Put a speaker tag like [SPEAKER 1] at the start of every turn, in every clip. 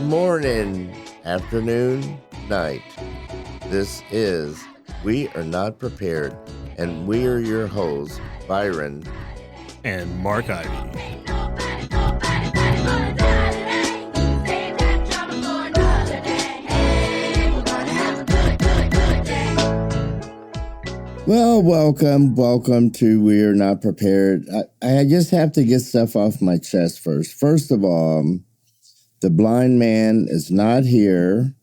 [SPEAKER 1] morning, afternoon, night. This is We Are Not Prepared, and we are your hosts, Byron
[SPEAKER 2] and Mark Ivy.
[SPEAKER 1] Well, welcome to We Are Not Prepared. I just have to get stuff off my chest first. First of all, the blind man is not here.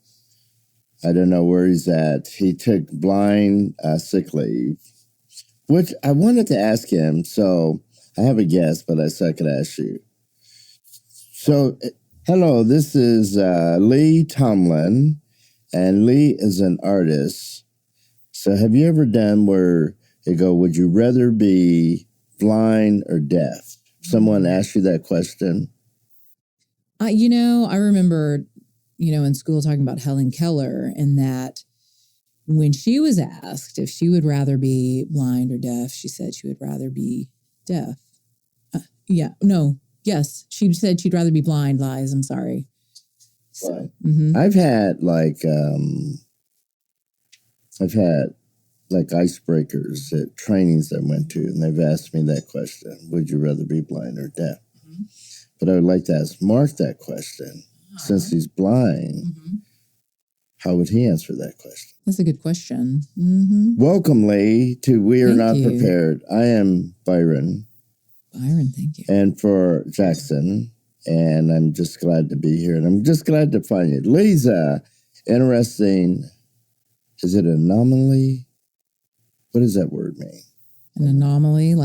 [SPEAKER 1] I don't know where he's at. He took blind sick leave, which I wanted to ask him. So I have a guess, but I said I could ask you. So, hello, this is Lee Tomlin, and Lee is an artist. So have you ever done where you go, would you rather be blind or deaf? Someone asked you that question?
[SPEAKER 3] I remember, in school talking about Helen Keller, and that when she was asked if she would rather be blind or deaf, she said she would rather be deaf. Yes, she said she'd rather be blind. Lies, I'm sorry.
[SPEAKER 1] So, I've had icebreakers at trainings I went to, and they've asked me that question, would you rather be blind or deaf? Mm-hmm. But I would like to ask Mark that question. Since he's blind, how would he answer that question?
[SPEAKER 3] That's a good question. Mm-hmm.
[SPEAKER 1] Welcome, Lee, to We Are Not Prepared. I am Byron.
[SPEAKER 3] Byron, thank you.
[SPEAKER 1] And for Jackson, and I'm just glad to be here, and I'm just glad to find you. Lee's interesting. Is it anomaly? What does that word mean?
[SPEAKER 3] An anomaly,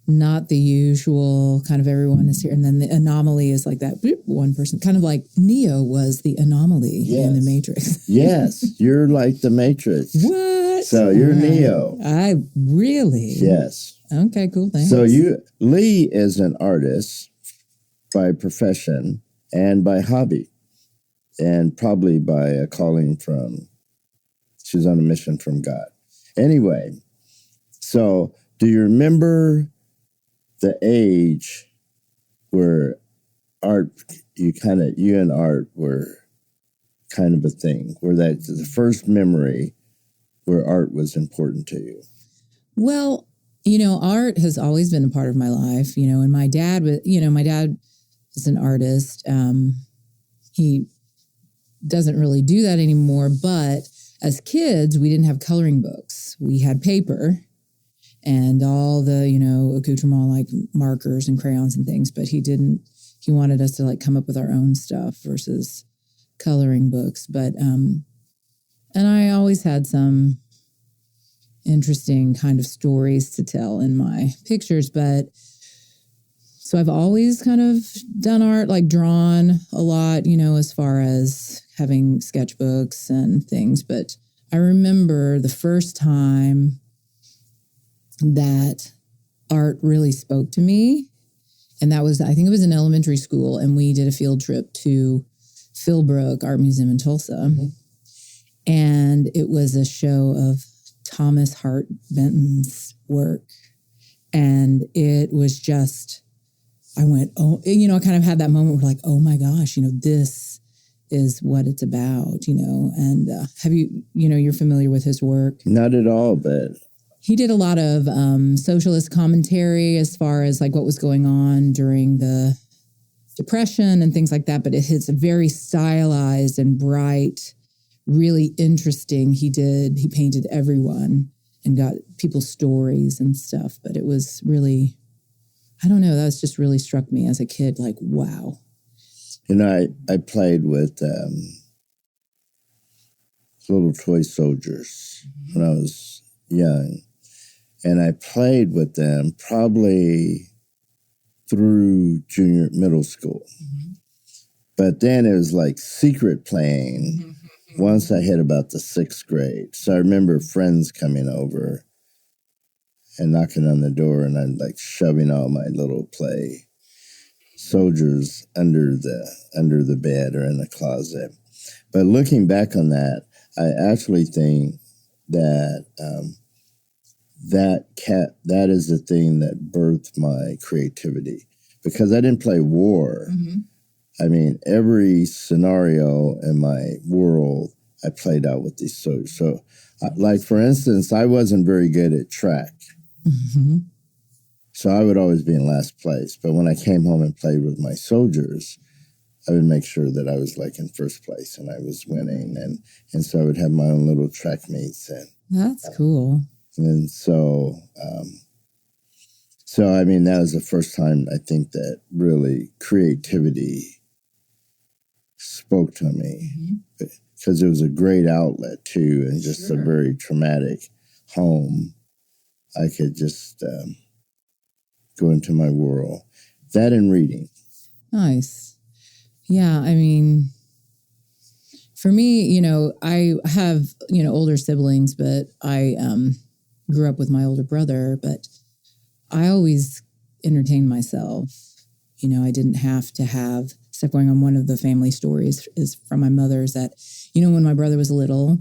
[SPEAKER 3] not the usual kind of everyone is here. And then the anomaly is like that one person, kind of like Neo was the anomaly in the Matrix.
[SPEAKER 1] Yes, you're like the Matrix.
[SPEAKER 3] What?
[SPEAKER 1] So you're Neo.
[SPEAKER 3] I really?
[SPEAKER 1] Yes.
[SPEAKER 3] Okay, cool. Thanks.
[SPEAKER 1] So Lee is an artist by profession and by hobby, and probably by a calling she's on a mission from God. Anyway, so do you remember the age where you and art were kind of a thing, where that's the first memory where art was important to you?
[SPEAKER 3] Well, art has always been a part of my life, and my dad is an artist. He doesn't really do that anymore, but as kids, we didn't have coloring books. We had paper and all the, accoutrement like markers and crayons and things, but he wanted us to come up with our own stuff versus coloring books. But, and I always had some interesting kind of stories to tell in my pictures, so I've always kind of done art, drawn a lot, as far as having sketchbooks and things. But I remember the first time that art really spoke to me. And that was, I think it was in elementary school. And we did a field trip to Philbrook Art Museum in Tulsa. Mm-hmm. And it was a show of Thomas Hart Benton's work. And it was just, I went, I kind of had that moment where oh my gosh, this is what it's about, and have you're familiar with his work?
[SPEAKER 1] Not at all, but
[SPEAKER 3] he did a lot of socialist commentary as far as what was going on during the Depression and things like that. But it's very stylized and bright, really interesting. He painted everyone and got people's stories and stuff. But it was really, I don't know, that was just really struck me as a kid, wow.
[SPEAKER 1] I played with little toy soldiers when I was young. And I played with them probably through middle school. Mm-hmm. But then it was secret playing once I hit about the 6th grade. So I remember friends coming over and knocking on the door, and I'm shoving all my little play soldiers under the bed or in the closet. But looking back on that, I actually think that that is the thing that birthed my creativity, because I didn't play war. Mm-hmm. I mean, every scenario in my world, I played out with these soldiers. So, like, for instance, I wasn't very good at track.
[SPEAKER 3] Mm-hmm.
[SPEAKER 1] So I would always be in last place. But when I came home and played with my soldiers, I would make sure that I was like in first place and I was winning. And so I would have my own little track meets.
[SPEAKER 3] That's cool.
[SPEAKER 1] And so, I mean, that was the first time I think that really creativity spoke to me, because it was a great outlet too, and just a very traumatic home. I could just go into my world. That and reading.
[SPEAKER 3] Nice. Yeah, I mean, for me, you know, I have, you know, older siblings, but I grew up with my older brother, but I always entertained myself. You know, I didn't have to have stuff going on. One of the family stories is from my mother's that, you know, when my brother was little,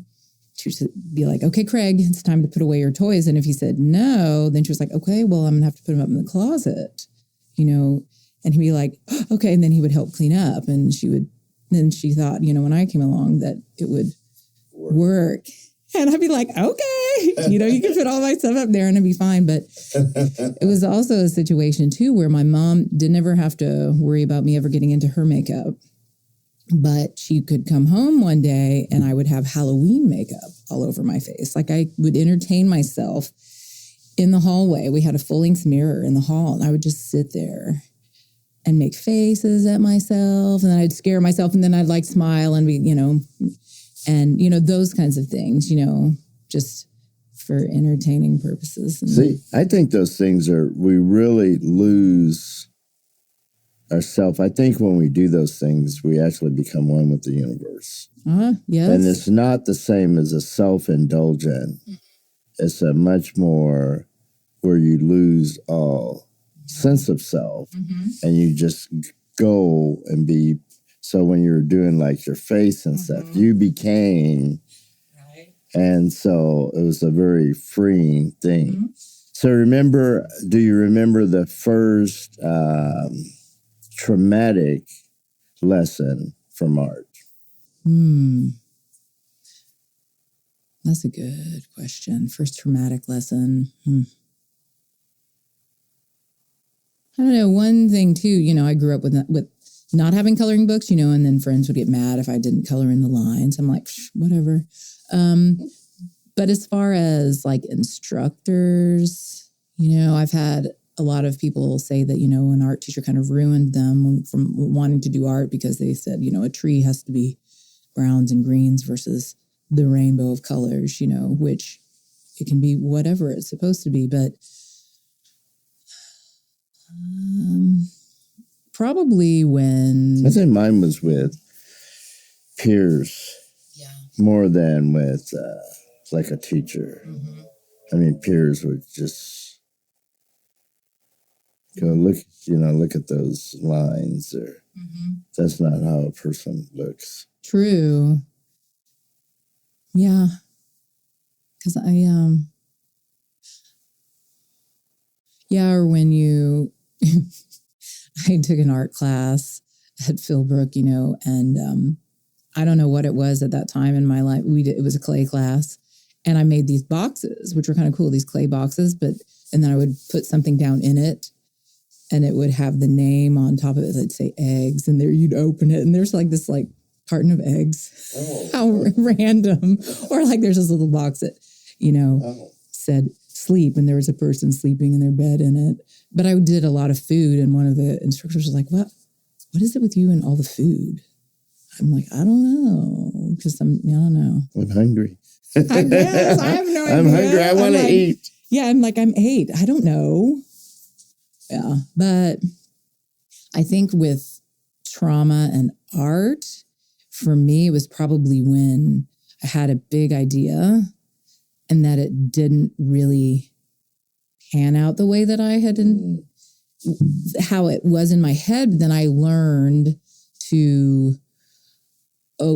[SPEAKER 3] she would be like, okay, Craig, it's time to put away your toys. And if he said no, then she was like, okay, well, I'm going to have to put them up in the closet, you know, and he'd be like, okay. And then he would help clean up. And then she thought, you know, when I came along that it would work. And I'd be like, okay, you know, you can put all my stuff up there and it'd be fine. But it was also a situation too where my mom didn't ever have to worry about me ever getting into her makeup. But she could come home one day and I would have Halloween makeup all over my face. Like I would entertain myself in the hallway. We had a full-length mirror in the hall and I would just sit there and make faces at myself. And then I'd scare myself and then I'd like smile and be, you know, and, you know, those kinds of things, you know, just for entertaining purposes. And
[SPEAKER 1] see, I think those things we really lose ourselves. I think when we do those things, we actually become one with the universe.
[SPEAKER 3] Yes.
[SPEAKER 1] And it's not the same as a self-indulgent. It's a much more where you lose all sense of self and you just go and be. So when you're doing like your face and stuff, you became, and so it was a very freeing thing. So do you remember the first traumatic lesson from art?
[SPEAKER 3] That's a good question. First traumatic lesson. I don't know. One thing too, you know, I grew up with not having coloring books, you know, and then friends would get mad if I didn't color in the lines. I'm like, whatever. But as far as like instructors, you know, I've had a lot of people say that, you know, an art teacher kind of ruined them from wanting to do art because they said, you know, a tree has to be browns and greens versus the rainbow of colors, you know, which it can be whatever it's supposed to be. But probably when...
[SPEAKER 1] I think mine was with peers more than with like a teacher. I mean, peers would just go look at those lines. Or that's not how a person looks.
[SPEAKER 3] True. Yeah. Because or when you... I took an art class at Philbrook, you know, and I don't know what it was at that time in my life. It was a clay class, and I made these boxes, which were kind of cool, these clay boxes, and then I would put something down in it, and it would have the name on top of it. It'd say eggs, and there you'd open it, and there's like this like carton of eggs. Oh. How random. Or like there's this little box that, you know, said sleep, and there was a person sleeping in their bed in it. But I did a lot of food, and one of the instructors was like, what is it with you and all the food? I'm like, I don't know, because I don't know.
[SPEAKER 1] I'm hungry.
[SPEAKER 3] I guess. I have no idea.
[SPEAKER 1] I'm hungry. I want to eat.
[SPEAKER 3] Yeah, I'm 8. I don't know. Yeah, but I think with trauma and art, for me, it was probably when I had a big idea and that it didn't really pan out the way that I had how it was in my head. But then I learned to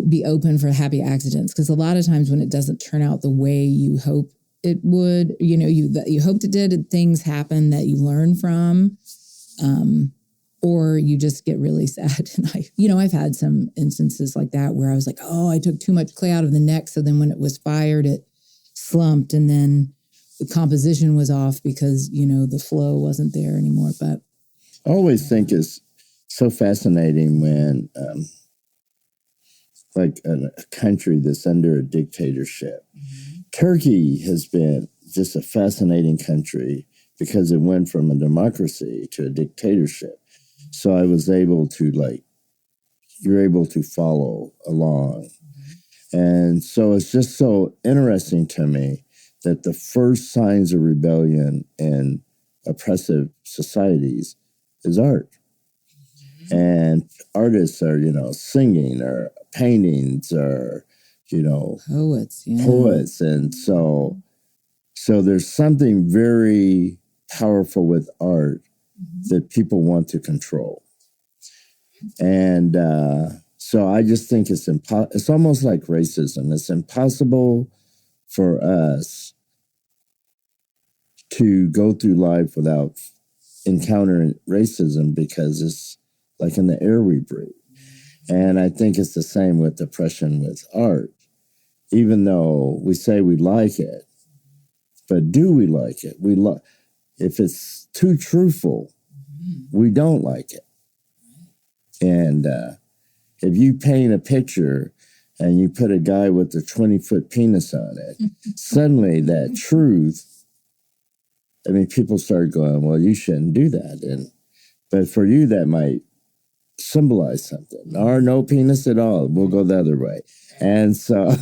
[SPEAKER 3] be open for happy accidents, because a lot of times when it doesn't turn out the way you hope it would, you know, you hoped it did, things happen that you learn from. or you just get really sad. And I've had some instances like that where I was like, oh, I took too much clay out of the neck. So then when it was fired, it slumped, and then the composition was off because, the flow wasn't there anymore. But
[SPEAKER 1] I always think it's so fascinating when, like a country that's under a dictatorship. Turkey has been just a fascinating country because it went from a democracy to a dictatorship. So I was able to you're able to follow along. And so it's just so interesting to me that the first signs of rebellion in oppressive societies is art. And artists are, singing or paintings or,
[SPEAKER 3] poets. Yeah.
[SPEAKER 1] poets. And so there's something very powerful with art that people want to control. And so I just think it's almost like racism. It's impossible for us to go through life without encountering racism because it's like in the air we breathe. And I think it's the same with oppression with art. Even though we say we like it, but do we like it? If it's too truthful, we don't like it. And if you paint a picture and you put a guy with a 20-foot penis on it, suddenly that truth, people start going, well, you shouldn't do that. But for you, that might symbolize something. Or no penis at all. We'll go the other way. And so...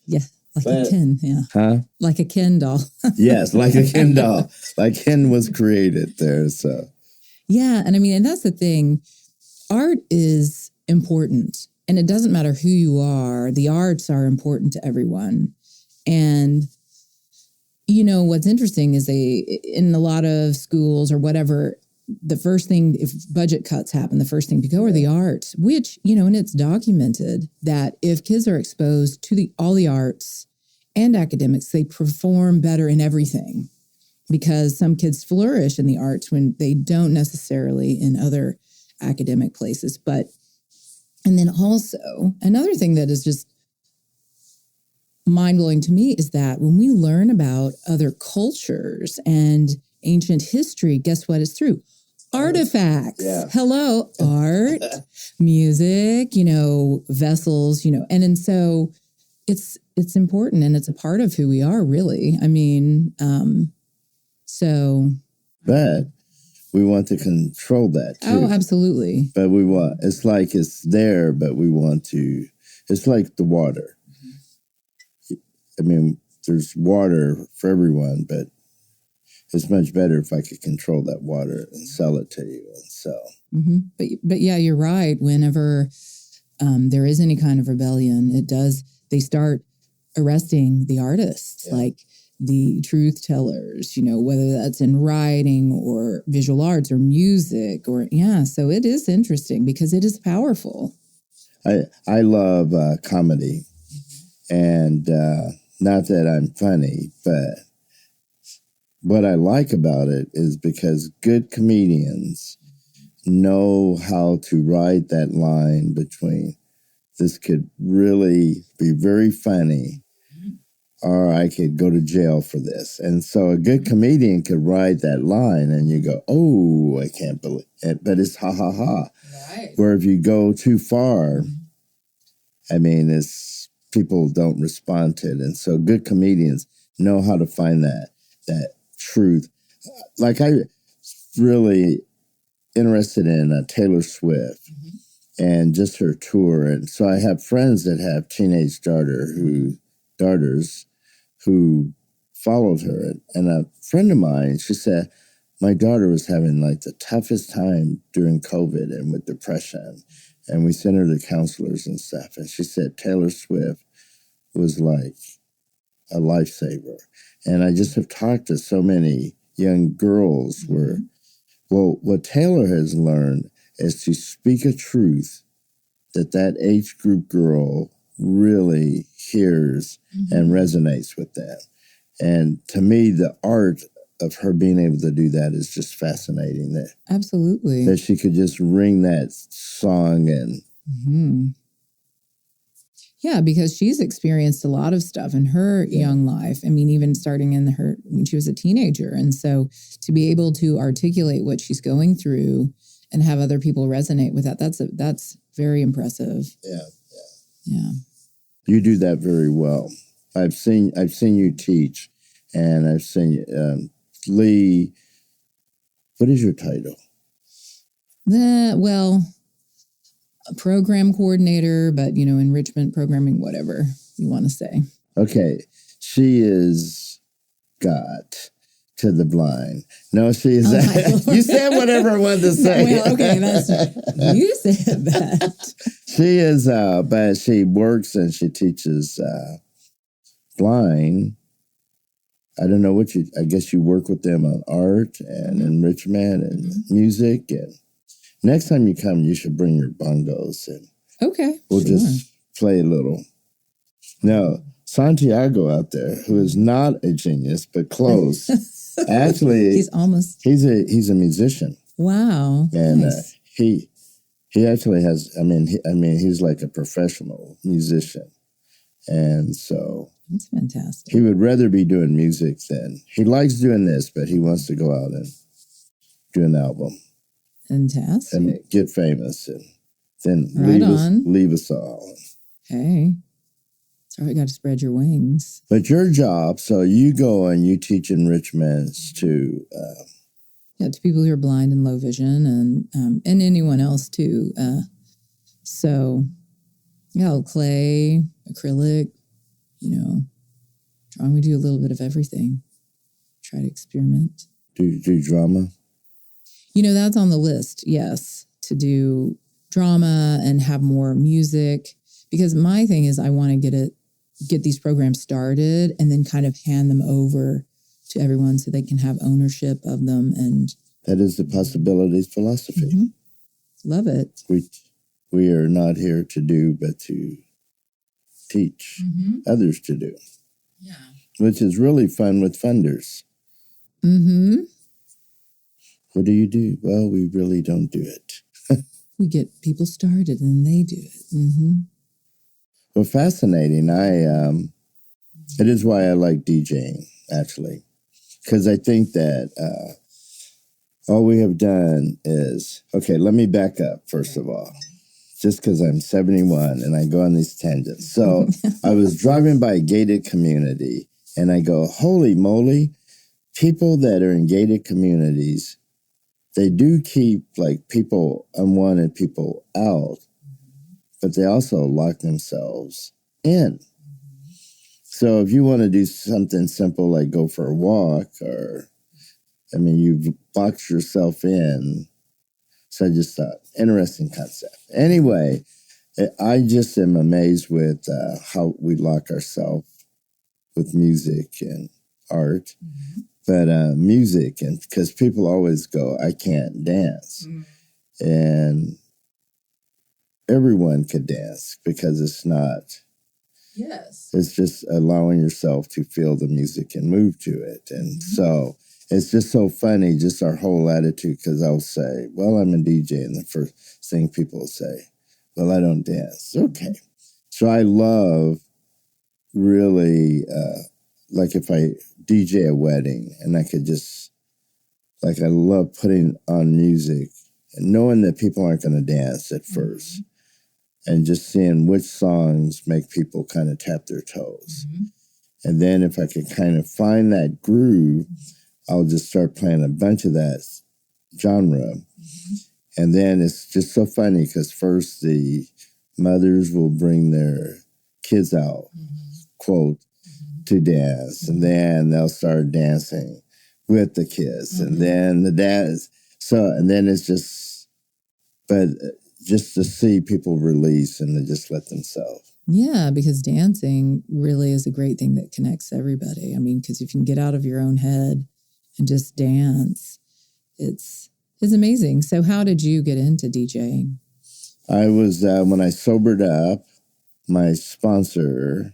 [SPEAKER 3] Yeah, a Ken, yeah.
[SPEAKER 1] Huh?
[SPEAKER 3] Like a Ken doll.
[SPEAKER 1] Yes, like a Ken doll. Like Ken was created there, so.
[SPEAKER 3] Yeah, and that's the thing. Art is important, and it doesn't matter who you are. The arts are important to everyone. And, what's interesting is in a lot of schools or whatever, the first thing, if budget cuts happen, the first thing to go are the arts, which, and it's documented that if kids are exposed to all the arts and academics, they perform better in everything, because some kids flourish in the arts when they don't necessarily in other academic places. And then also another thing that is just mind-blowing to me is that when we learn about other cultures and ancient history, guess what it's through? Artifacts.
[SPEAKER 1] Yeah.
[SPEAKER 3] Hello, art, music, vessels, and so it's important, and it's a part of who we are, really. So.
[SPEAKER 1] But we want to control that too.
[SPEAKER 3] Oh, absolutely.
[SPEAKER 1] But it's like it's there, but it's like the water. There's water for everyone, but it's much better if I could control that water and sell it to you. And so,
[SPEAKER 3] but yeah, you're right. Whenever there is any kind of rebellion, they start arresting the artists, like the truth tellers, whether that's in writing or visual arts or music so it is interesting because it is powerful.
[SPEAKER 1] I love comedy, and not that I'm funny, but what I like about it is because good comedians know how to ride that line between this could really be very funny or I could go to jail for this. And so a good comedian could ride that line and you go, oh, I can't believe it, but it's ha, ha, ha.
[SPEAKER 3] Right.
[SPEAKER 1] Where if you go too far, people don't respond to it. And so good comedians know how to find that truth. Like I really interested in Taylor Swift and just her tour. And so I have friends that have teenage daughters who followed her. And a friend of mine, she said, my daughter was having the toughest time during COVID and with depression. And we sent her to counselors and stuff. And she said Taylor Swift was like a lifesaver. And I just have talked to so many young girls what Taylor has learned is to speak a truth that age group girl really hears and resonates with them. And to me, the art of her being able to do that is just fascinating.
[SPEAKER 3] Absolutely.
[SPEAKER 1] That she could just ring that song and.
[SPEAKER 3] Mm-hmm. Yeah, because she's experienced a lot of stuff in her young life. I mean, even starting when she was a teenager. And so to be able to articulate what she's going through and have other people resonate with that's very impressive. Yeah.
[SPEAKER 1] You do that very well. I've seen you teach, and I've seen Lee. What is your title?
[SPEAKER 3] A program coordinator, but enrichment programming, whatever you want to say.
[SPEAKER 1] Okay, she is God to the blind. No, she is. You said whatever I wanted to say.
[SPEAKER 3] Well, okay, you said that.
[SPEAKER 1] She is, but she works and she teaches blind. I don't know I guess you work with them on art and enrichment and music. And next time you come, you should bring your bongos and we'll just play a little. Now, Santiago out there, who is not a genius, but close. Actually, he's a musician.
[SPEAKER 3] Wow.
[SPEAKER 1] And
[SPEAKER 3] nice.
[SPEAKER 1] He actually has, he's like a professional musician. And so
[SPEAKER 3] that's fantastic.
[SPEAKER 1] He would rather be doing music than, he likes doing this, but he wants to go out and do an album.
[SPEAKER 3] Fantastic.
[SPEAKER 1] And get famous and then leave us all.
[SPEAKER 3] Hey, sorry, got to spread your wings.
[SPEAKER 1] But your job, so you go and you teach enrichments to
[SPEAKER 3] people who are blind and low vision, and anyone else too. Clay, acrylic, drawing. We do a little bit of everything. Try to experiment.
[SPEAKER 1] Do you do drama?
[SPEAKER 3] That's on the list. Yes, to do drama and have more music, because my thing is I want to get these programs started and then kind of hand them over to everyone so they can have ownership of them. And
[SPEAKER 1] that is the possibilities philosophy.
[SPEAKER 3] Mm-hmm. Love it.
[SPEAKER 1] We are not here to do, but to teach others to do.
[SPEAKER 3] Yeah.
[SPEAKER 1] Which is really fun with funders.
[SPEAKER 3] Mm-hmm.
[SPEAKER 1] What do you do? Well, we really don't do it.
[SPEAKER 3] We get people started and they do it. Mm-hmm.
[SPEAKER 1] Well, fascinating. It is why I like DJing, actually. Because I think that all we have done is, okay, let me back up, first of all. Just because I'm 71 and I go on these tangents. So I was driving by a gated community and I go, holy moly, people that are in gated communities, they do keep unwanted people out, but they also lock themselves in. So if you want to do something simple like go for a walk you've boxed yourself in. So I just thought, interesting concept. Anyway, I just am amazed with how we lock ourselves with music and art. Mm-hmm. But music, and because people always go, I can't dance. Mm-hmm. And everyone could dance because it's not.
[SPEAKER 3] Yes.
[SPEAKER 1] It's just allowing yourself to feel the music and move to it. And so it's just so funny, just our whole attitude, because I'll say, well, I'm a DJ. And the first thing people will say, well, I don't dance. Okay. So I love really, if I DJ a wedding and I could just, I love putting on music and knowing that people aren't going to dance at first. And just seeing which songs make people kind of tap their toes. Mm-hmm. And then if I could kind of find that groove, I'll just start playing a bunch of that genre. Mm-hmm. And then it's just so funny because first the mothers will bring their kids out, quote, to dance. And then they'll start dancing with the kids. And then the dads. And then it's just, but just to see people release and to just let themselves.
[SPEAKER 3] Yeah, because dancing really is a great thing that connects everybody. I mean, because if you can get out of your own head and just dance, it's amazing. So how did you get into DJing?
[SPEAKER 1] I was, when I sobered up, my sponsor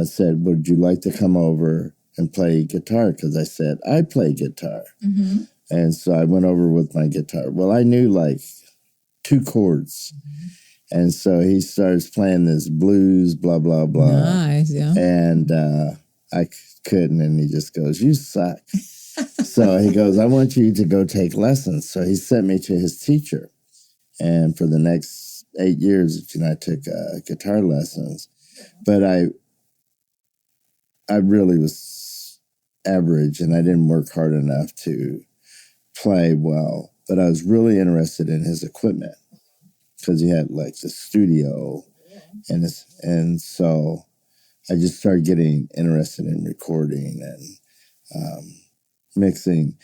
[SPEAKER 1] said, would you like to come over and play guitar because I said, I play guitar.
[SPEAKER 3] Mm-hmm.
[SPEAKER 1] And so I went over with my guitar. Well, I knew like 2 chords. And so he starts playing this blues, blah, blah, blah.
[SPEAKER 3] Nice, yeah.
[SPEAKER 1] And I couldn't. And he just goes, you suck. So he goes, I want you to go take lessons. So he sent me to his teacher. And for the next 8 years, I took guitar lessons. But I really was average, and I didn't work hard enough to play well. But I was really interested in his equipment because he had like the studio, and so I just started getting interested in recording and mixing.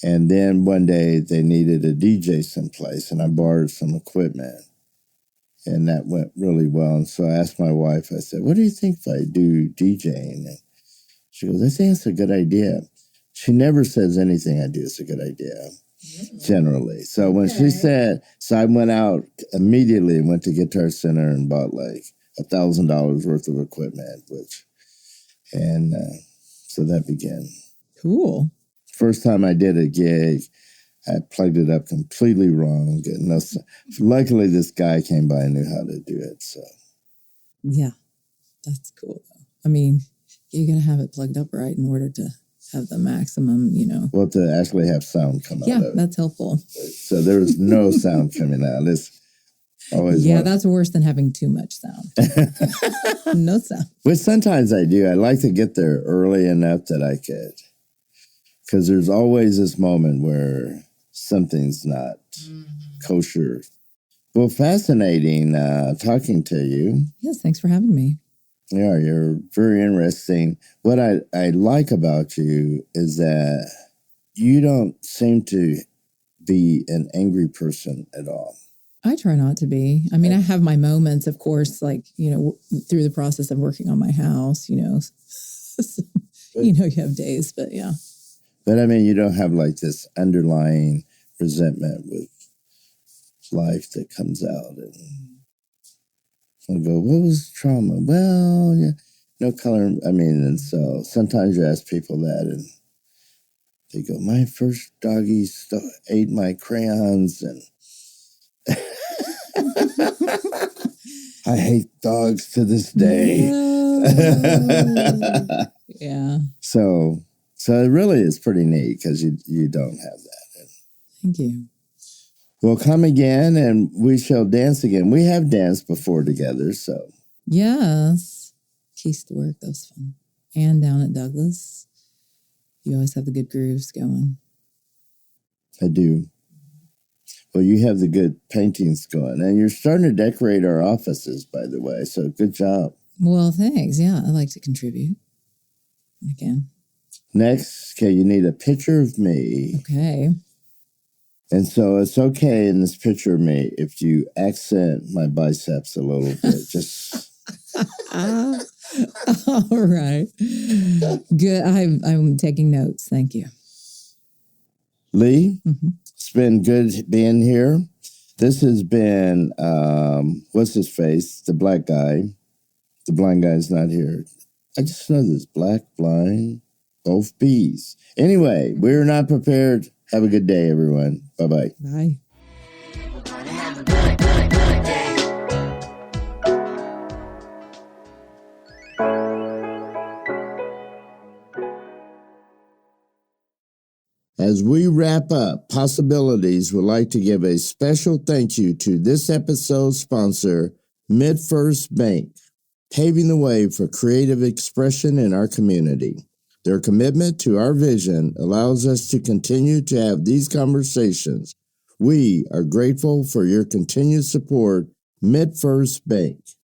[SPEAKER 1] And then one day they needed a DJ someplace, and I borrowed some equipment, and that went really well. And so I asked my wife, I said, what do you think if I do DJing? And she goes, I think it's a good idea. She never says anything I do is a good idea, generally. So when she said, so I went out immediately and went to Guitar Center and bought like $1,000 worth of equipment, so that began.
[SPEAKER 3] Cool.
[SPEAKER 1] First time I did a gig, I plugged it up completely wrong. Luckily, this guy came by and knew how to do it. So,
[SPEAKER 3] yeah, that's cool. I mean, you got to have it plugged up right in order to have the maximum,
[SPEAKER 1] Well, to actually have sound come out of it.
[SPEAKER 3] Yeah, that's helpful.
[SPEAKER 1] So there was no sound coming out. It's always
[SPEAKER 3] that's worse than having too much sound. No sound.
[SPEAKER 1] Which sometimes I do. I like to get there early enough that I could. Because there's always this moment where something's not kosher. Well, fascinating talking to you.
[SPEAKER 3] Yes, thanks for having me.
[SPEAKER 1] Yeah, you're very interesting. What I like about you is that you don't seem to be an angry person at all.
[SPEAKER 3] I try not to be. I mean, I have my moments, of course, like, through the process of working on my house, you have days, but yeah.
[SPEAKER 1] But I mean, you don't have like this underlying resentment with life that comes out. And I go, what was trauma? Well, yeah, no color. I mean, and so sometimes you ask people that and they go, my first doggy ate my crayons and I hate dogs to this day.
[SPEAKER 3] No. Yeah.
[SPEAKER 1] So it really is pretty neat because you don't have that.
[SPEAKER 3] Thank you.
[SPEAKER 1] Well, come again and we shall dance again. We have danced before together, so.
[SPEAKER 3] Yes. Keys to work, that was fun. And down at Douglas. You always have the good grooves going.
[SPEAKER 1] I do. Well, you have the good paintings going. And you're starting to decorate our offices, by the way, so good job.
[SPEAKER 3] Well, thanks. Yeah, I like to contribute. I can.
[SPEAKER 1] Next, okay, you need a picture of me.
[SPEAKER 3] Okay.
[SPEAKER 1] And so it's okay in this picture of me if you accent my biceps a little bit. Just.
[SPEAKER 3] All right. Good. I'm taking notes. Thank you.
[SPEAKER 1] Lee, It's been good being here. This has been, what's his face? The black guy. The blind guy's not here. I just know this black, blind, both bees. Anyway, we're not prepared. Have a good day, everyone. Bye-bye.
[SPEAKER 3] Bye.
[SPEAKER 1] As we wrap up Possibilities, would like to give a special thank you to this episode's sponsor, MidFirst Bank, paving the way for creative expression in our community. Their commitment to our vision allows us to continue to have these conversations. We are grateful for your continued support, MidFirst Bank.